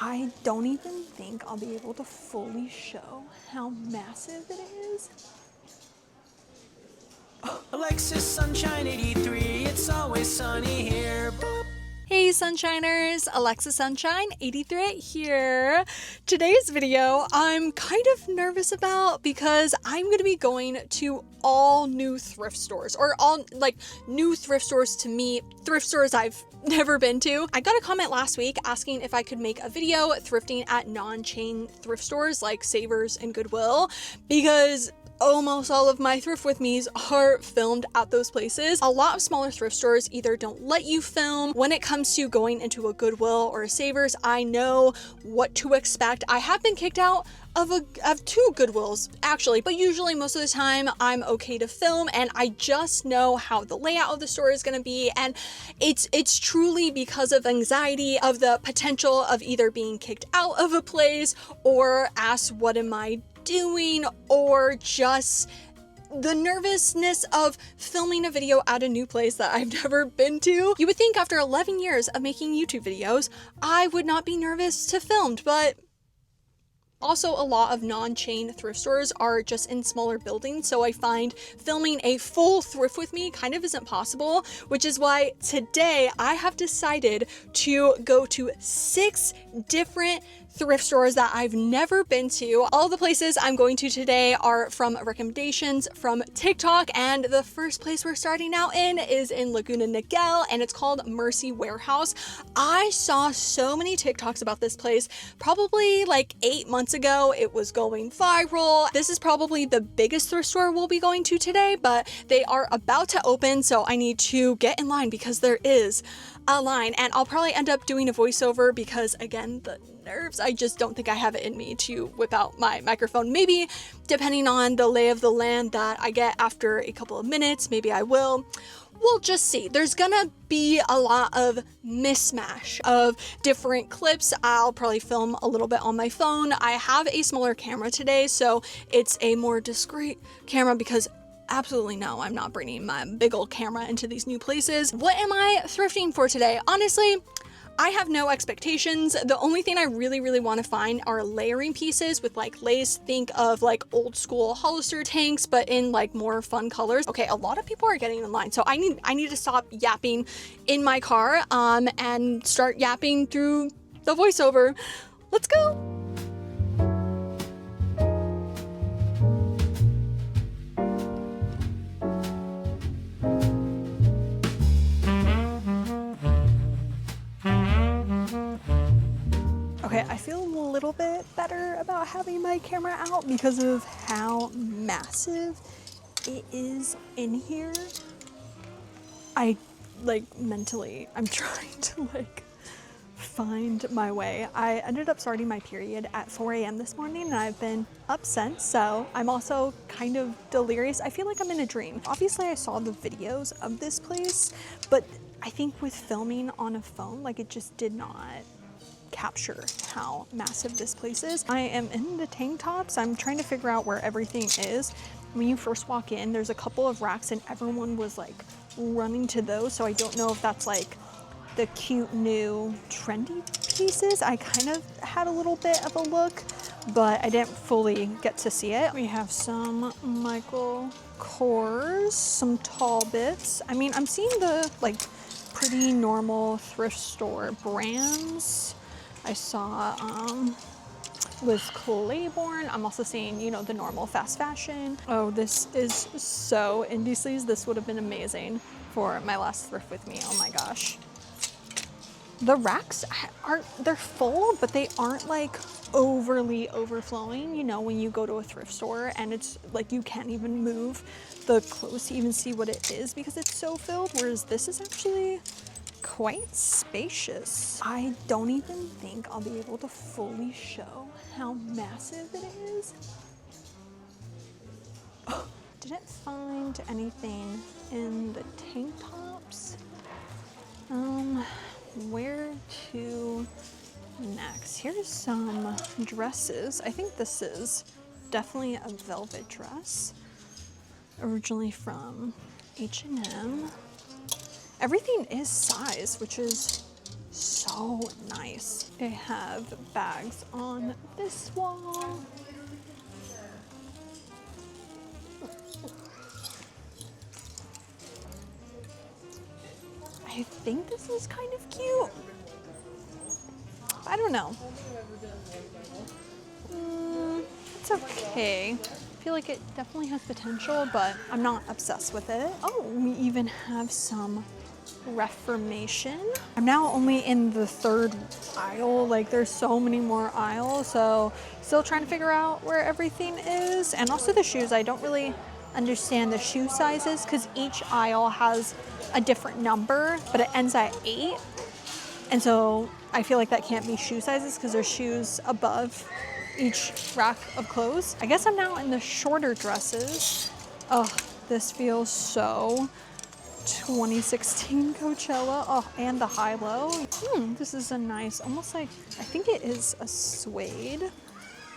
I don't even think I'll be able to fully show how massive it is. Alexis Sunshine 83, it's always sunny here. Hey Sunshiners, Alexa Sunshine 83 here. Today's video I'm kind of nervous about because I'm going to be going to all new thrift stores, or all like new thrift stores to me, thrift stores I've never been to. I got a comment last week asking if I could make a video thrifting at non-chain thrift stores like Savers and Goodwill, because almost all of my thrift with me's are filmed at those places. A lot of smaller thrift stores either don't let you film. When it comes to going into a Goodwill or a Savers, I know what to expect. I have been kicked out of two Goodwills actually, but usually most of the time I'm okay to film, and I just know how the layout of the store is going to be, and it's truly because of anxiety of the potential of either being kicked out of a place or asked what am I doing, or just the nervousness of filming a video at a new place that I've never been to. You would think after 11 years of making YouTube videos, I would not be nervous to film, but also a lot of non-chain thrift stores are just in smaller buildings, so I find filming a full thrift with me kind of isn't possible, which is why today I have decided to go to 6 different thrift stores that I've never been to. All the places I'm going to today are from recommendations from TikTok, and the first place we're starting out in is in Laguna Niguel, and it's called Mercy Warehouse. I saw so many TikToks about this place probably like 8 months ago. It was going viral. This is probably the biggest thrift store we'll be going to today, but they are about to open, so I need to get in line because there is a line, and I'll probably end up doing a voiceover because, again, the nerves, I just don't think I have it in me to whip out my microphone. Maybe depending on the lay of the land that I get after a couple of minutes, maybe I will. We'll just see. There's gonna be a lot of mismatch of different clips. I'll probably film a little bit on my phone. I have a smaller camera today, so it's a more discreet camera because absolutely no, I'm not bringing my big old camera into these new places. What am I thrifting for today? Honestly, I have no expectations. The only thing I really want to find are layering pieces with like lace. Think of like old school Hollister tanks, but in like more fun colors. Okay, a lot of people are getting in line, so I need to stop yapping in my car and start yapping through the voiceover. Let's go. Okay, I feel a little bit better about having my camera out because of how massive it is in here. I'm trying to like find my way. I ended up starting my period at 4 a.m. this morning, and I've been up since, so I'm also kind of delirious. I feel like I'm in a dream. Obviously I saw the videos of this place, but I think with filming on a phone, like it just did not capture how massive this place is. I am in the tank tops. I'm trying to figure out where everything is. When you first walk in, there's a couple of racks and everyone was like running to those, so I don't know if that's like the cute new trendy pieces. I kind of had a little bit of a look, but I didn't fully get to see it. We have some Michael Kors, some Tall Bits. I mean, I'm seeing the like pretty normal thrift store brands. I saw with Claiborne. I'm also seeing, you know, the normal fast fashion. Oh, this is so indie sleeves. This would have been amazing for my last thrift with me. Oh my gosh. The racks they're full, but they aren't like overly overflowing, you know, when you go to a thrift store and it's like you can't even move the clothes to even see what it is because it's so filled, whereas this is actually quite spacious. I don't even think I'll be able to fully show how massive it is. Oh, didn't find anything in the tank tops. Where to next? Here's some dresses. I think this is definitely a velvet dress, originally from H&M. Everything is size, which is So nice. They have bags on this wall. I think this is kind of cute. I don't know. It's okay. I feel like it definitely has potential, but I'm not obsessed with it. Oh, we even have some Reformation. I'm now only in the third aisle. Like, there's so many more aisles, so still trying to figure out where everything is. And also the shoes, I don't really understand the shoe sizes because each aisle has a different number, but it ends at 8. And so I feel like that can't be shoe sizes because there's shoes above each rack of clothes. I guess I'm now in the shorter dresses. Oh, this feels so 2016 Coachella. Oh, and the high-low. This is a nice, almost like, I think it is a suede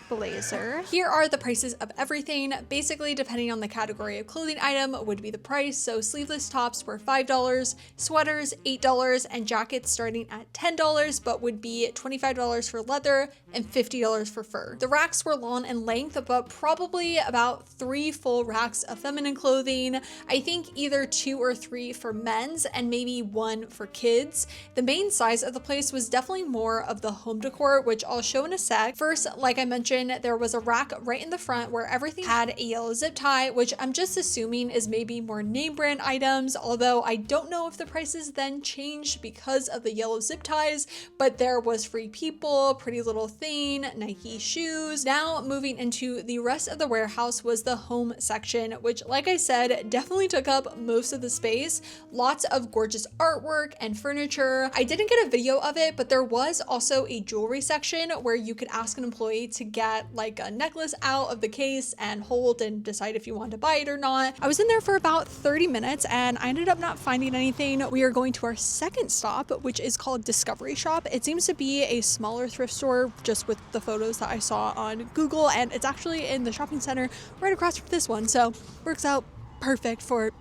blazer. Here are the prices of everything. Basically, depending on the category of clothing item would be the price. So sleeveless tops were $5, sweaters $8, and jackets starting at $10, but would be $25 for leather and $50 for fur. The racks were long in length, but probably about 3 full racks of feminine clothing. I think either 2 or 3 for men's and maybe 1 for kids. The main size of the place was definitely more of the home decor, which I'll show in a sec. First, like I mentioned, there was a rack right in the front where everything had a yellow zip tie, which I'm just assuming is maybe more name brand items, although I don't know if the prices then changed because of the yellow zip ties, but there was Free People, Pretty Little Thing, Nike shoes. Now moving into the rest of the warehouse was the home section, which, like I said, definitely took up most of the space. Lots of gorgeous artwork and furniture. I didn't get a video of it, but there was also a jewelry section where you could ask an employee to get like a necklace out of the case and hold and decide if you want to buy it or not. I was in there for about 30 minutes and I ended up not finding anything. We are going to our second stop, which is called Discovery Shop. It seems to be a smaller thrift store just with the photos that I saw on Google, and it's actually in the shopping center right across from this one, so works out perfect for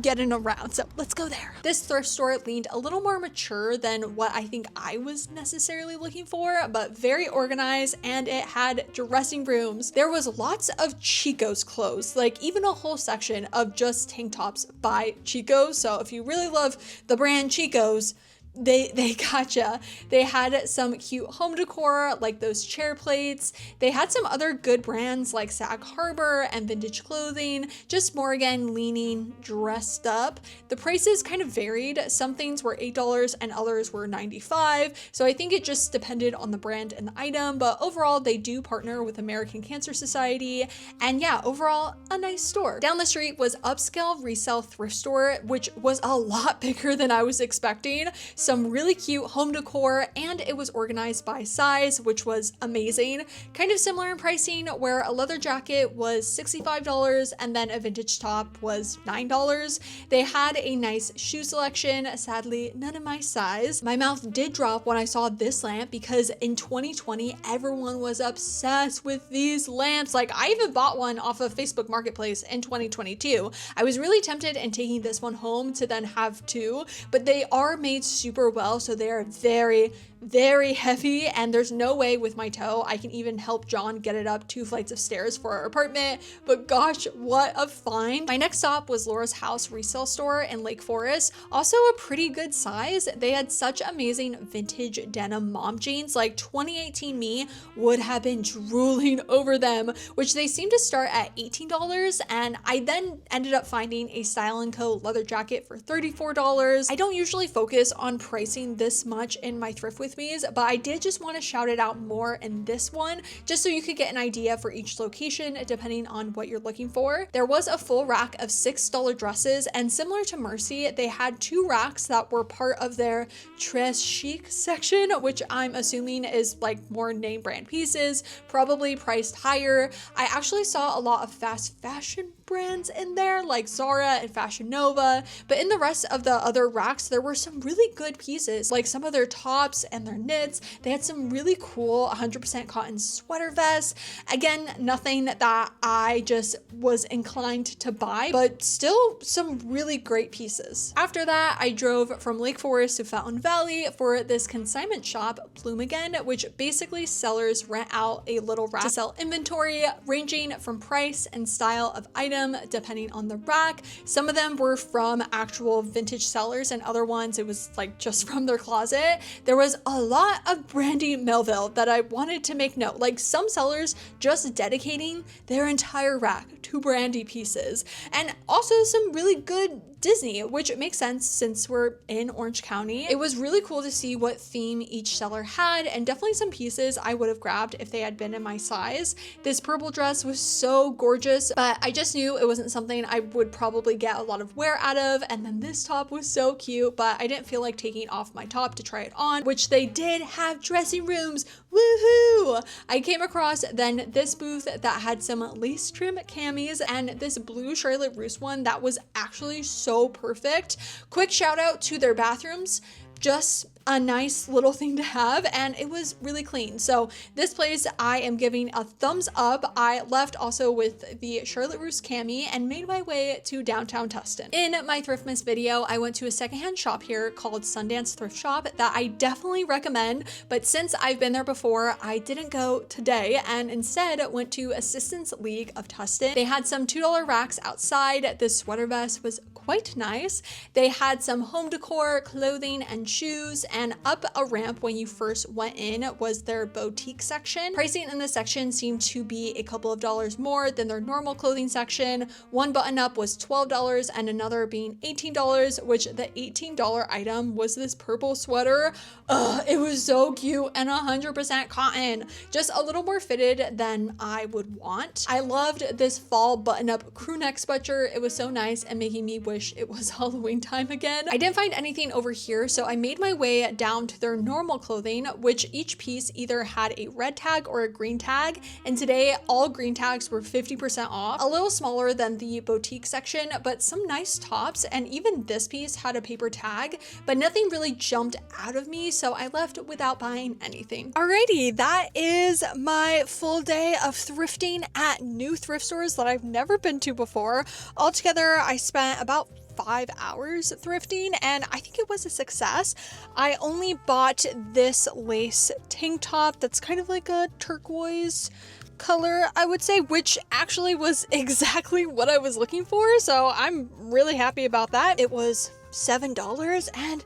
getting around. So let's go there. This thrift store leaned a little more mature than what I think I was necessarily looking for, but very organized, and it had dressing rooms. There was lots of Chico's clothes, like even a whole section of just tank tops by Chico. So if you really love the brand Chico's, they gotcha. They had some cute home decor like those chair plates. They had some other good brands like Sag Harbor and Vintage Clothing, just more again leaning dressed up. The prices kind of varied. Some things were $8 and others were $95. So I think it just depended on the brand and the item, but overall they do partner with American Cancer Society, and yeah, overall a nice store. Down the street was Upscale Resell Thrift Store, which was a lot bigger than I was expecting. Some really cute home decor, and it was organized by size, which was amazing. Kind of similar in pricing, where a leather jacket was $65 and then a vintage top was $9. They had a nice shoe selection, sadly none in my size. My mouth did drop when I saw this lamp because in 2020 everyone was obsessed with these lamps. Like, I even bought one off of Facebook Marketplace in 2022. I was really tempted in taking this one home to then have 2, but they are made super well, so they are very, very heavy, and there's no way with my toe I can even help John get it up 2 flights of stairs for our apartment, but gosh, what a find. My next stop was Laura's House resale store in Lake Forest, also a pretty good size. They had such amazing vintage denim mom jeans, like 2018 me would have been drooling over them, which they seem to start at $18, and I then ended up finding a Style & Co leather jacket for $34. I don't usually focus on pricing this much in my thrift with me's, but I did just want to shout it out more in this one, just so you could get an idea for each location depending on what you're looking for. There was a full rack of $6 dresses, and similar to Mercy, they had 2 racks that were part of their Très Chic section, which I'm assuming is like more name brand pieces, probably priced higher. I actually saw a lot of fast fashion brands in there like Zara and Fashion Nova, but in the rest of the other racks, there were some really good pieces, like some of their tops and their knits. They had some really cool 100% cotton sweater vests. Again, nothing that I just was inclined to buy, but still some really great pieces. After that, I drove from Lake Forest to Fountain Valley for this consignment shop, Bloom Again, which basically sellers rent out a little rack to sell inventory ranging from price and style of item depending on the rack. Some of them were from actual vintage sellers and other ones it was like just from their closet. There was a lot of Brandy Melville that I wanted to make note, like some sellers just dedicating their entire rack to Brandy pieces, and also some really good Disney, which makes sense since we're in Orange County. It was really cool to see what theme each seller had, and definitely some pieces I would have grabbed if they had been in my size. This purple dress was so gorgeous, but I just knew it wasn't something I would probably get a lot of wear out of. And then this top was so cute, but I didn't feel like taking off my top to try it on, which they did have dressing rooms. Woohoo! I came across then this booth that had some lace trim camis and this blue Charlotte Russe one that was actually so perfect. Quick shout out to their bathrooms. Just a nice little thing to have, and it was really clean. So this place I am giving a thumbs up. I left also with the Charlotte Russe cami and made my way to downtown Tustin. In my Thriftmas video, I went to a secondhand shop here called Sundance Thrift Shop that I definitely recommend, but since I've been there before, I didn't go today and instead went to Assistance League of Tustin. They had some $2 racks outside. This sweater vest was quite nice. They had some home decor, clothing, and shoes, and up a ramp when you first went in was their boutique section. Pricing in this section seemed to be a couple of dollars more than their normal clothing section. One button up was $12 and another being $18, which the $18 item was this purple sweater. It was so cute and 100% cotton, just a little more fitted than I would want. I loved this fall button-up crew neck sweatshirt. It was so nice and making me wish it was Halloween time again. I didn't find anything over here, so I made my way down to their normal clothing, which each piece either had a red tag or a green tag, and today all green tags were 50% off. A little smaller than the boutique section, but some nice tops, and even this piece had a paper tag, but nothing really jumped out of me, so I left without buying anything. Alrighty, that is my full day of thrifting at new thrift stores that I've never been to before. Altogether, I spent about 5 hours thrifting, and I think it was a success. I only bought this lace tank top that's kind of like a turquoise color, I would say, which actually was exactly what I was looking for, so I'm really happy about that. It was $7, and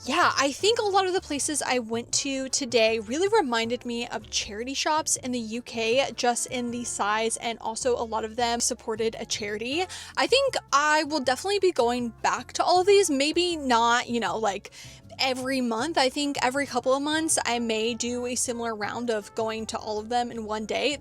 yeah, I think a lot of the places I went to today really reminded me of charity shops in the UK, just in the size, and also a lot of them supported a charity. I think I will definitely be going back to all of these, maybe not, you know, like every month. I think every couple of months I may do a similar round of going to all of them in one day.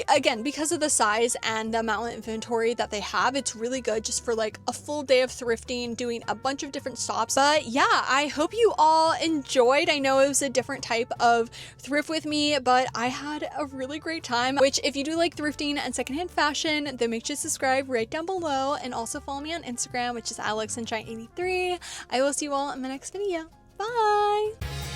Again, because of the size and the amount of inventory that they have, it's really good just for like a full day of thrifting, doing a bunch of different stops. But yeah, I hope you all enjoyed. I know it was a different type of thrift with me, but I had a really great time, which if you do like thrifting and secondhand fashion, then make sure to subscribe right down below, and also follow me on Instagram, which is alexsunshine83. I will see you all in my next video. Bye!